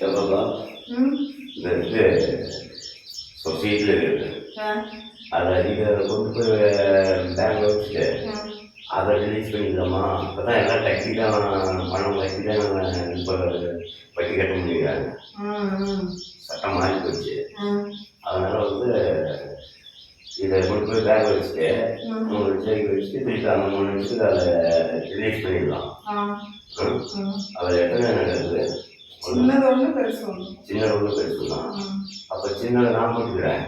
எவ்வளோ இந்த இது சொசைட்டியில் இருக்குது. அதை நீங்கள் கொண்டு போய் பேங்கில் வச்சுட்டு அதை ரிலீஸ் பண்ணிக்கலாமா? அப்போ தான் எல்லாம் டெக்னிக்காக பணம் கட்டி தான் நாங்கள் இப்போ வட்டி கட்ட முடியுறாங்க. சட்டம் மாறி போச்சு. அதனால் வந்து இதை கொண்டு போய் பேங்கில் வச்சுட்டு 3 லட்சம் வச்சுட்டு திருப்பி அந்த 3 லட்சத்துக்கு அதை ரிலீஸ் பண்ணிடலாம். அதில் எத்தனை நடக்குது? சின்னது ஒன்று பெருசு தான். அப்போ சின்னதை நான் போட்டுக்கிறேன்.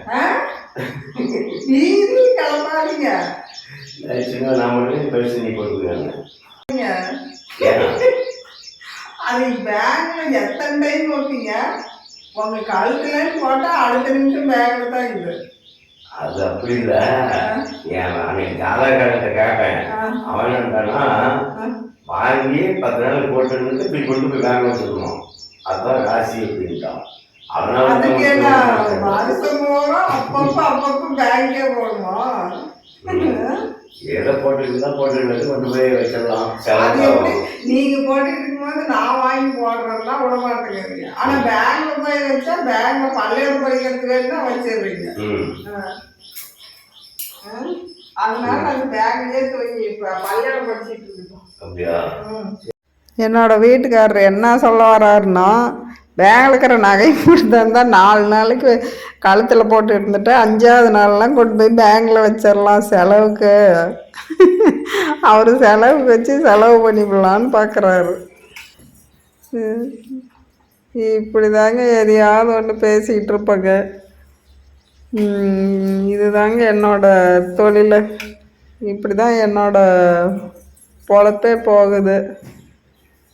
சின்னதை நான் போட்டு பெருசு நீ போட்டுக்கிறாங்க. அது பேங்க்ல எத்தனை டைம் போட்டீங்க? உங்க கழுத்துல போட்டா அடுத்த நிமிஷம் பேங்க்ல தான் இருக்குது. அது அப்படி இல்லை. நான் ஆதார் கார்டை கேட்டேன். அவன் என்னன்னா வாங்கி 10 நாள் போட்டு இப்படி கொண்டு போய் பேங்க் வச்சுக்கணும். அதுதான் ராசி அப்படின்ட்டான். அதனால அப்பப்போ பேங்கே போடணும். எதை போட்டுருந்தா போட்டு கொண்டு போய் வச்சிடலாம். நீங்க போட்டுட்டு இருக்கும்போது நான் வாங்கி போடுறதுலாம் விட மாட்டேங்கிறீங்க. ஆனா பேங்க்ல போய் வச்சா பேங்க்ல பள்ளியோடு படிக்கிறதுக்கு தான் வச்சிடுறீங்க. அதனால அது பேங்க்லயே தூங்கி பள்ளியோடு படிச்சுட்டு இருக்கோம். அப்படியா? என்னோட வீட்டுக்காரர் என்ன சொல்ல வர்றாருன்னா, பேங்கில் இருக்கிற நகை கொடுத்தா 4 நாளைக்கு கழுத்தில் போட்டு இருந்துட்டு 5ஆவது நாள்லாம் கொண்டு போய் பேங்கில் வச்சிடலாம் செலவுக்கு. அவர் செலவுக்கு வச்சு செலவு பண்ணிவிடலான்னு பார்க்குறாரு. இப்படி தாங்க எதையாவது ஒன்று பேசிக்கிட்டு இருப்பாங்க. இதுதாங்க என்னோட தொழில். இப்படி தான் என்னோட பொழப்பே போகுது.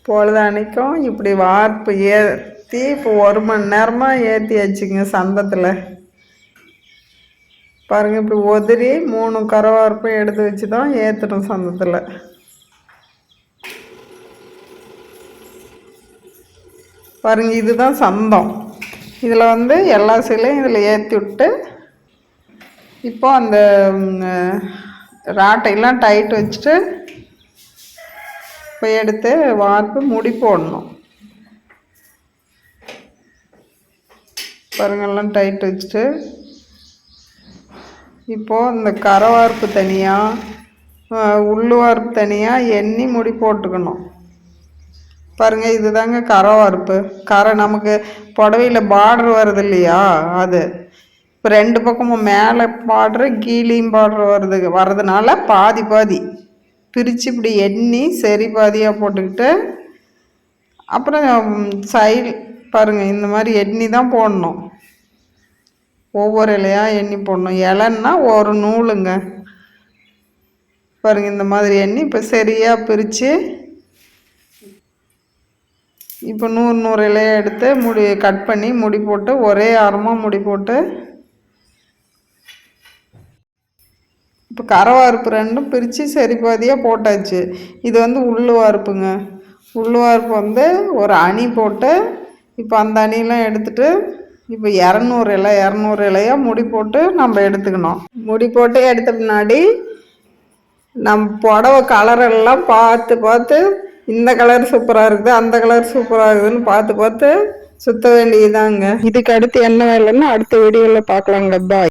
பொழுதானிக்கும் இப்படி வார்ப்பு ஏற்றி இப்போ 1 மணி நேரமாக ஏற்றியாச்சுங்க சந்தத்தில். பாருங்கள், இப்படி உதிரி 3 கரவார்ப்பும் எடுத்து வச்சு தான் ஏற்றணும் சந்தத்தில். பாருங்கள், இதுதான் சந்தம். இதில் வந்து எல்லா சிலையும் இதில் ஏற்றி விட்டு இப்போ அந்த ராட்டையெல்லாம் டைட் வச்சுட்டு இப்போ எடுத்து வார்ப்பு முடி போடணும். பாருங்கள்லாம் டைட் வச்சுட்டு இப்போது இந்த கரை வார்ப்பு தனியாக உள்ளு வார்ப்பு தனியாக எண்ணி முடி போட்டுக்கணும். பாருங்கள், இது தாங்க கரை வார்ப்பு. கரை நமக்கு புடவையில் பார்டர் வருது இல்லையா, அது இப்போ 2 பக்கமும் மேலே பார்டரு கீழேயும் பார்டர் வர்றதுனால பாதி பாதி பிரித்து இப்படி எண்ணி சரி பாதியாக போட்டுக்கிட்டு அப்புறம் சைடு பாருங்கள் இந்த மாதிரி எண்ணி தான் போடணும். ஒவ்வொரு இலையாக எண்ணி போடணும். இலைன்னா ஒரு நூலுங்க. பாருங்கள் இந்த மாதிரி எண்ணி இப்போ சரியாக பிரித்து இப்போ 100 இலையாக எடுத்து முடி கட் பண்ணி முடி போட்டு ஒரே ஆரமாக முடி போட்டு இப்போ கரை வார்ப்பு 2ம் பிரித்து சரி பாதியாக போட்டாச்சு. இது வந்து உள்ளு வார்ப்புங்க. உள்ளு வார்ப்பு வந்து ஒரு அணி போட்டு இப்போ அந்த அணியெலாம் எடுத்துகிட்டு இப்போ 200 இலையாக முடி போட்டு நம்ம எடுத்துக்கணும். முடி போட்டு எடுத்த பின்னாடி நம்ம புடவை கலரெல்லாம் பார்த்து இந்த கலர் சூப்பராக இருக்குது, அந்த கலர் சூப்பராக இருக்குதுன்னு பார்த்து சுற்ற வேண்டியதாங்க. இதுக்கு அடுத்து என்ன வேலைன்னு அடுத்த வீடியோவில் பார்க்கலாங்க. பாய்.